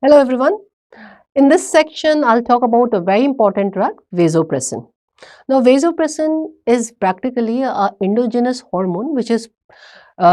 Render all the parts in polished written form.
Hello everyone. In this section, I'll talk about a very important drug, vasopressin. Now, vasopressin is practically a endogenous hormone which is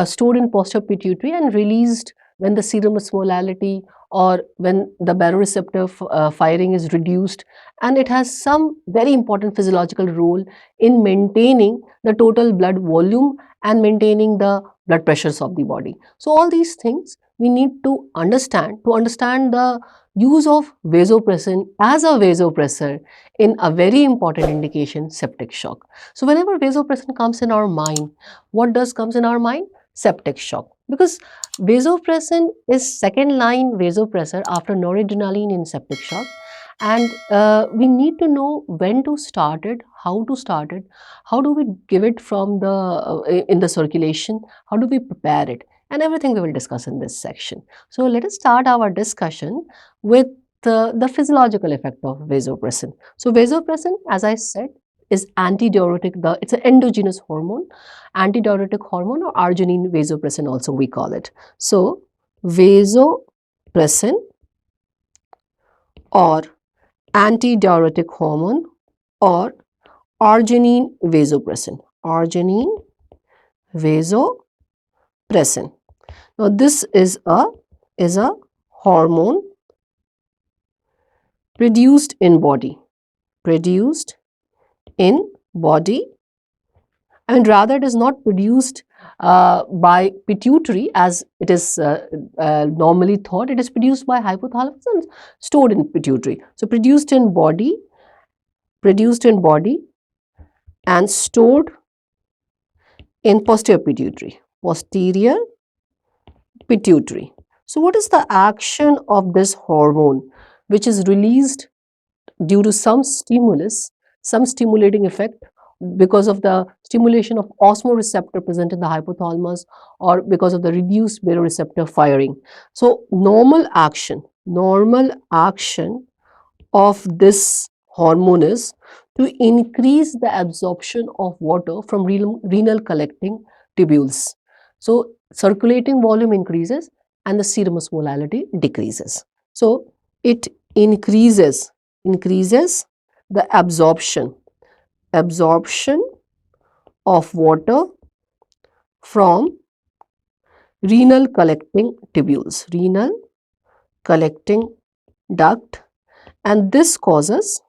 stored in posterior pituitary and released when the serum osmolality or when the baroreceptor firing is reduced, and it has some very important physiological role in maintaining the total blood volume and maintaining the blood pressures of the body. So all these things we need to understand the use of vasopressin as a vasopressor in a very important indication, septic shock. So whenever vasopressin comes in our mind, what does comes in our mind? Septic shock, because vasopressin is second line vasopressor after noradrenaline in septic shock, and we need to know when to start it, how to start it, how do we give it from the in the circulation, how do we prepare it, and everything we will discuss in this section. So let us start our discussion with the physiological effect of vasopressin. So vasopressin, as I said, is antidiuretic. It's an endogenous hormone, antidiuretic hormone, or arginine vasopressin also we call it. So vasopressin or antidiuretic hormone or arginine vasopressin. Arginine vasopressin. Now this is a hormone produced in body. Produced in body, and rather it is not produced by pituitary as it is normally thought. It is produced by hypothalamus and stored in pituitary. So produced in body and stored in posterior pituitary. Posterior pituitary. So what is the action of this hormone which is released due to some stimulus, some stimulating effect because of the stimulation of osmoreceptor present in the hypothalamus or because of the reduced baroreceptor firing? So normal action of this hormone is to increase the absorption of water from renal collecting tubules. So circulating volume increases and the serum osmolality decreases. So it increases the absorption of water from renal collecting tubules, renal collecting duct, and this causes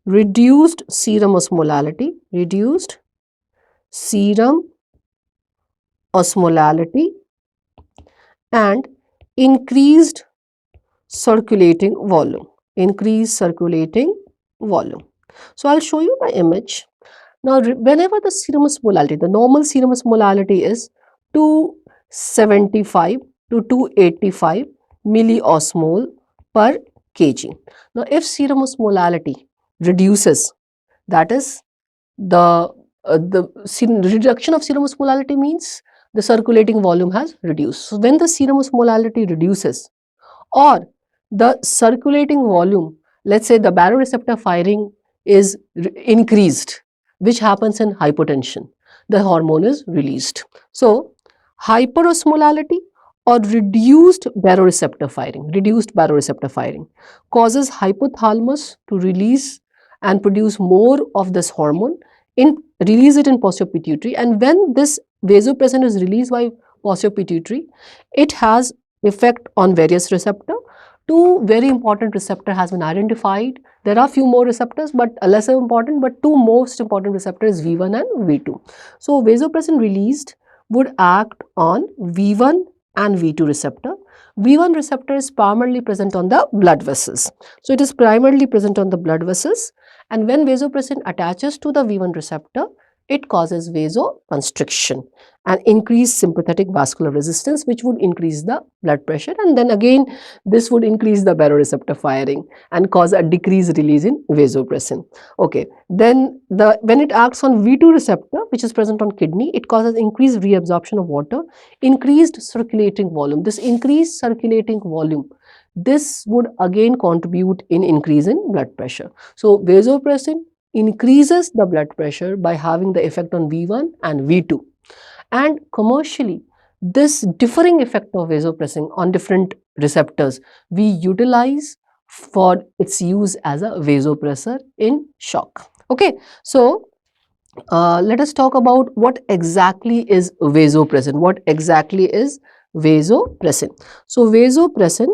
reduced serum osmolality, and increased circulating volume, So I'll show you the image. Now, whenever the serum osmolality, the normal serum osmolality is 275 to 285 milliosmol per kg. Now, if serum osmolality reduces, that is the reduction of serum osmolality means the circulating volume has reduced. So when the serum osmolality reduces or the circulating volume, let's say the baroreceptor firing is increased, which happens in hypotension, the hormone is released. So hyperosmolality or reduced baroreceptor firing causes hypothalamus to release and produce more of this hormone, release it in posterior pituitary, and when this vasopressin is released by posterior pituitary, it has effect on various receptor. Two very important receptor has been identified. There are few more receptors but lesser important, but two most important receptors, V1 and V2. So vasopressin released would act on V1 and V2 receptor. V1 receptor is primarily present on the blood vessels. So it is primarily present on the blood vessels, and when vasopressin attaches to the V1 receptor, it causes vasoconstriction and increased sympathetic vascular resistance, which would increase the blood pressure, and then again this would increase the baroreceptor firing and cause a decreased release in vasopressin. Okay, then when it acts on V2 receptor, which is present on kidney, it causes increased reabsorption of water, increased circulating volume. This increased circulating volume, this would again contribute in increase in blood pressure. So vasopressin increases the blood pressure by having the effect on V1 and V2. And commercially, this differing effect of vasopressin on different receptors we utilize for its use as a vasopressor in shock. Okay, so let us talk about what exactly is vasopressin. What exactly is vasopressin? So vasopressin,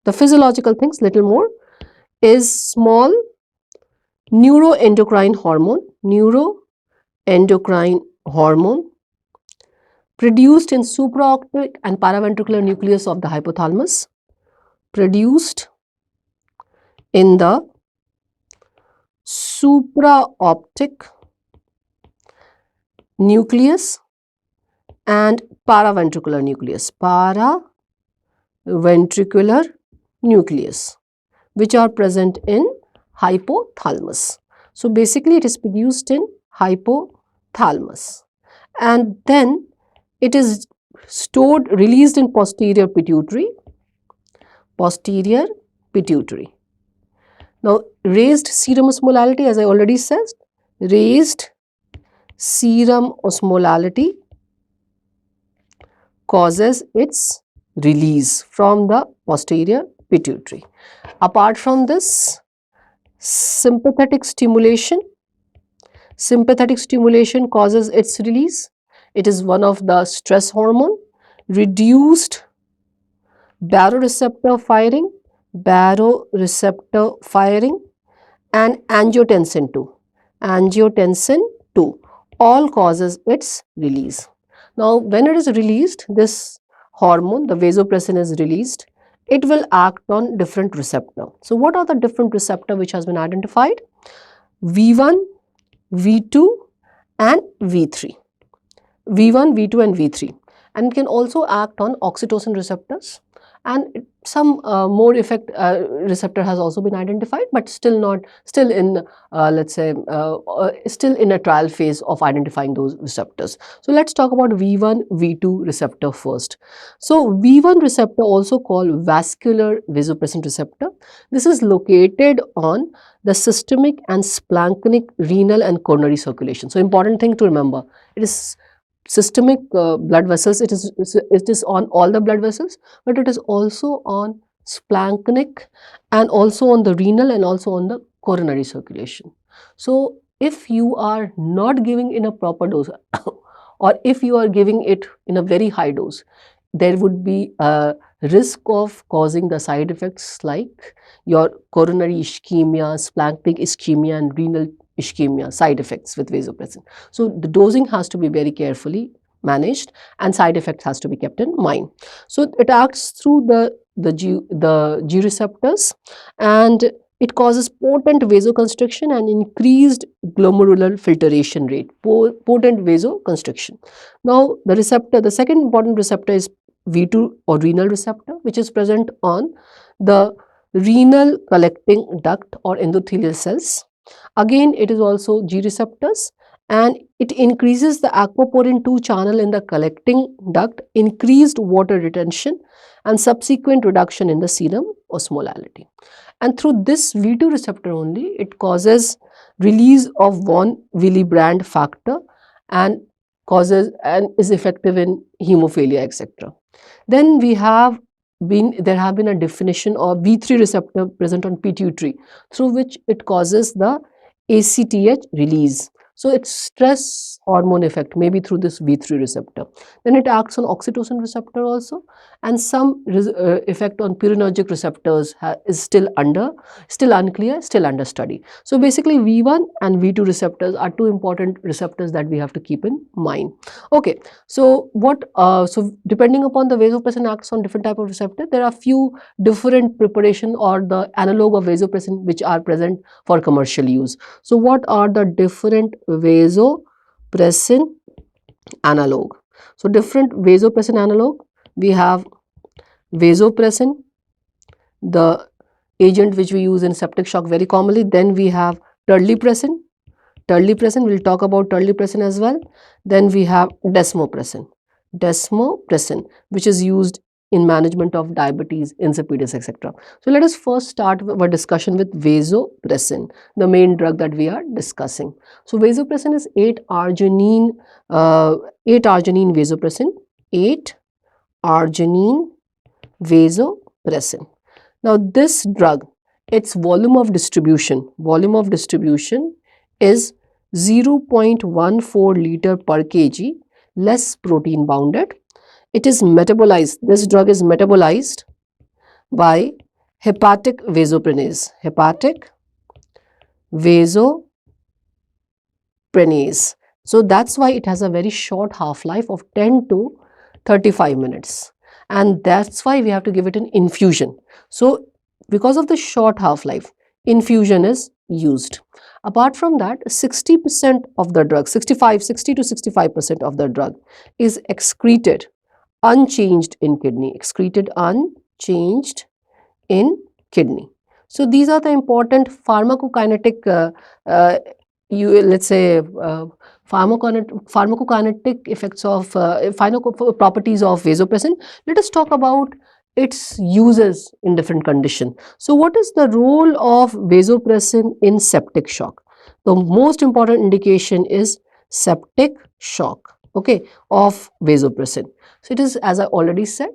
the physiological things little more, is small neuroendocrine hormone produced in supraoptic and paraventricular nucleus of the hypothalamus, produced in the supraoptic nucleus and paraventricular nucleus, which are present in hypothalamus. So basically it is produced in hypothalamus, and then it is released in posterior pituitary. Now raised serum osmolality, as I already said, raised serum osmolality causes its release from the posterior pituitary. Apart from this, sympathetic stimulation causes its release. It is one of the stress hormone. Reduced baroreceptor firing and angiotensin 2 all causes its release. Now when it is released, this hormone, the vasopressin, is released, it will act on different receptor. So what are the different receptor which has been identified? V1, V2 and V3. V1, V2 and V3, and can also act on oxytocin receptors, and some more effect receptor has also been identified, but still in let's say still in a trial phase of identifying those receptors. So let's talk about V1, V2 receptor first. So V1 receptor, also called vascular vasopressin receptor, this is located on the systemic and splanchnic renal and coronary circulation. So important thing to remember, it is systemic blood vessels, it is on all the blood vessels, but it is also on splanchnic and also on the renal and also on the coronary circulation. So if you are not giving in a proper dose or if you are giving it in a very high dose, there would be a risk of causing the side effects like your coronary ischemia, splanchnic ischemia and renal ischemia side effects with vasopressin. So the dosing has to be very carefully managed and side effects has to be kept in mind. So it acts through the G receptors, and it causes potent vasoconstriction and increased glomerular filtration rate, potent vasoconstriction. Now the second important receptor is V2 or renal receptor, which is present on the renal collecting duct or endothelial cells. Again, it is also G receptors, and it increases the aquaporin 2 channel in the collecting duct, increased water retention and subsequent reduction in the serum osmolality. And through this V2 receptor only, it causes release of von Willebrand factor and is effective in hemophilia, etc. Then there have been a definition of V3 receptor present on pituitary, through which it causes the ACTH release. So it's stress hormone effect, maybe through this V3 receptor. Then it acts on oxytocin receptor also, and some effect on purinergic receptors is still unclear, still under study. So basically V1 and V2 receptors are two important receptors that we have to keep in mind. Okay, so so depending upon the vasopressin acts on different type of receptor, there are few different preparation or the analog of vasopressin which are present for commercial use. So what are the different vasopressin analog? So different vasopressin analog, we have vasopressin, the agent which we use in septic shock very commonly. Then we have terlipressin, we'll talk about terlipressin as well. Then we have desmopressin, which is used in management of diabetes, insipidus, etc. So let us first start our discussion with vasopressin, the main drug that we are discussing. So vasopressin is 8-arginine vasopressin, 8 arginine vasopressin. Now this drug, its volume of distribution is 0.14 liter per kg, less protein bounded. It is metabolized, this drug is metabolized by hepatic vasoprenase. So that's why it has a very short half-life of 10 to 35 minutes. And that's why we have to give it an infusion. So because of the short half-life, infusion is used. Apart from that, 60% of the drug, 60 to 65% of the drug is excreted unchanged in kidney, So these are the important pharmacokinetic, let's say, pharmacokinetic effects of properties of vasopressin. Let us talk about its uses in different conditions. So what is the role of vasopressin in septic shock? The most important indication is septic shock, okay, of vasopressin. So it is, as I already said,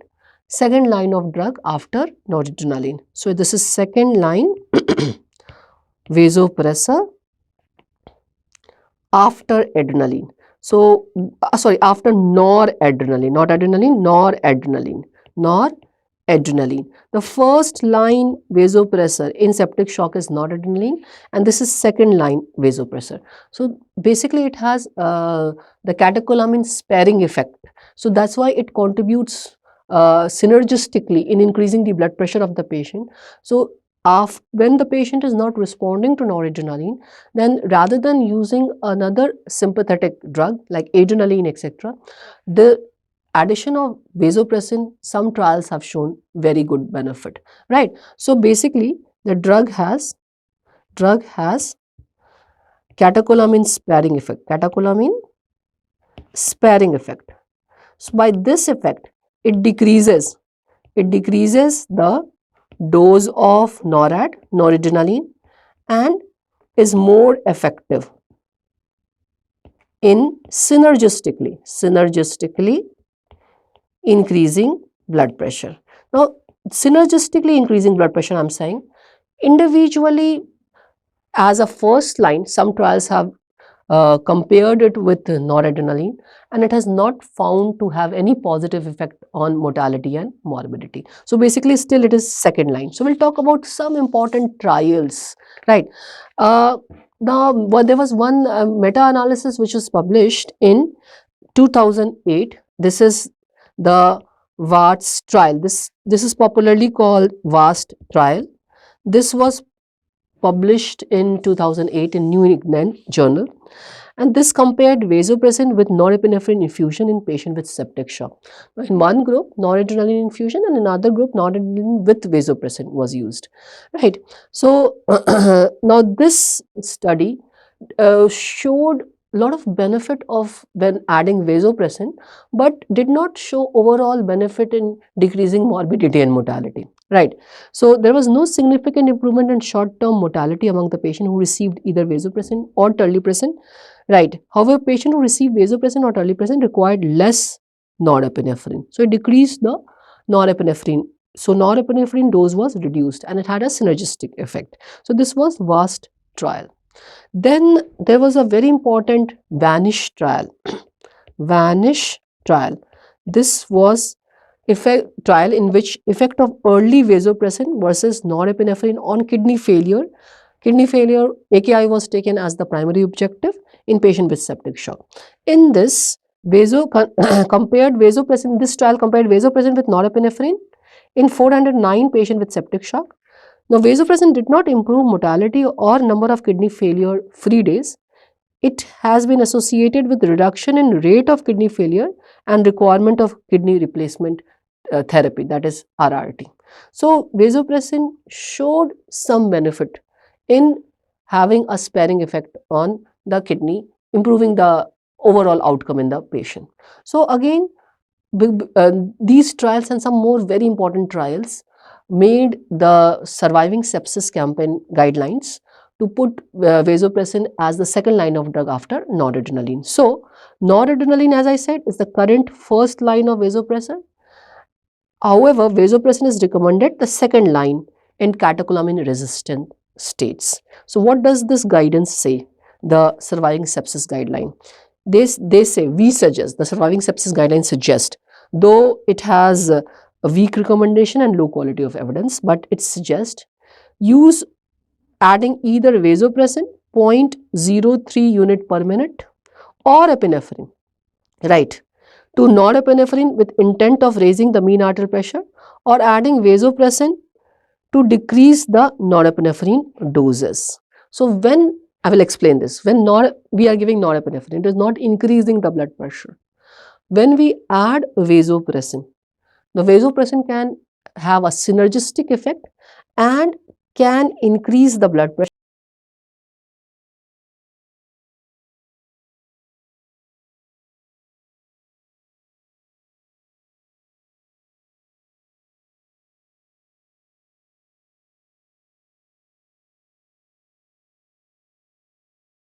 second line of drug after noradrenaline. So this is second line vasopressor after adrenaline. So, after noradrenaline, not adrenaline, noradrenaline. The first line vasopressor in septic shock is noradrenaline, and this is second line vasopressor. So basically it has the catecholamine sparing effect. So that's why it contributes synergistically in increasing the blood pressure of the patient. So when the patient is not responding to noradrenaline, then rather than using another sympathetic drug like adrenaline, etc., the addition of vasopressin, some trials have shown very good benefit, right? So basically the drug has catecholamine sparing effect. So by this effect, it decreases the dose of noradrenaline, and is more effective in synergistically increasing blood pressure. Now, synergistically increasing blood pressure, I'm saying, individually as a first line, some trials have compared it with noradrenaline, and it has not found to have any positive effect on mortality and morbidity. So basically still it is second line. So we'll talk about some important trials, right? There was one meta-analysis which was published in 2008. This is the VAST trial. This is popularly called VAST trial. This was published in 2008 in New England Journal, and this compared vasopressin with norepinephrine infusion in patient with septic shock. Now, in one group, noradrenaline infusion, and in another group, noradrenaline with vasopressin was used, right? So now this study showed a lot of benefit of when adding vasopressin, but did not show overall benefit in decreasing morbidity and mortality, right? So there was no significant improvement in short-term mortality among the patient who received either vasopressin or terlipressin, right? However, patient who received vasopressin or terlipressin required less norepinephrine. So it decreased the norepinephrine. So norepinephrine dose was reduced, and it had a synergistic effect. So this was VAST trial. Then there was a very important VANISH trial. VANISH trial. This was trial in which effect of early vasopressin versus norepinephrine on kidney failure. Kidney failure, AKI was taken as the primary objective in patient with septic shock. In this, compared vasopressin, this trial compared vasopressin with norepinephrine in 409 patients with septic shock. Now, vasopressin did not improve mortality or number of kidney failure free days. It has been associated with reduction in rate of kidney failure and requirement of kidney replacement therapy, that is RRT. So, vasopressin showed some benefit in having a sparing effect on the kidney, improving the overall outcome in the patient. So, again, these trials and some more very important trials made the surviving sepsis campaign guidelines to put vasopressin as the second line of drug after noradrenaline. So, noradrenaline, as I said, is the current first line of vasopressor, However, vasopressin is recommended the second line in catecholamine-resistant states. So what does this guidance say? The surviving sepsis guideline. They say, we suggest, the surviving sepsis guidelines suggest, though it has a weak recommendation and low quality of evidence, but it suggests use adding either vasopressin 0.03 unit per minute or epinephrine, right, to norepinephrine with intent of raising the mean arterial pressure, or adding vasopressin to decrease the norepinephrine doses. So when I will explain this, when we are giving norepinephrine, it is not increasing the blood pressure. When we add vasopressin, the vasopressin can have a synergistic effect and can increase the blood pressure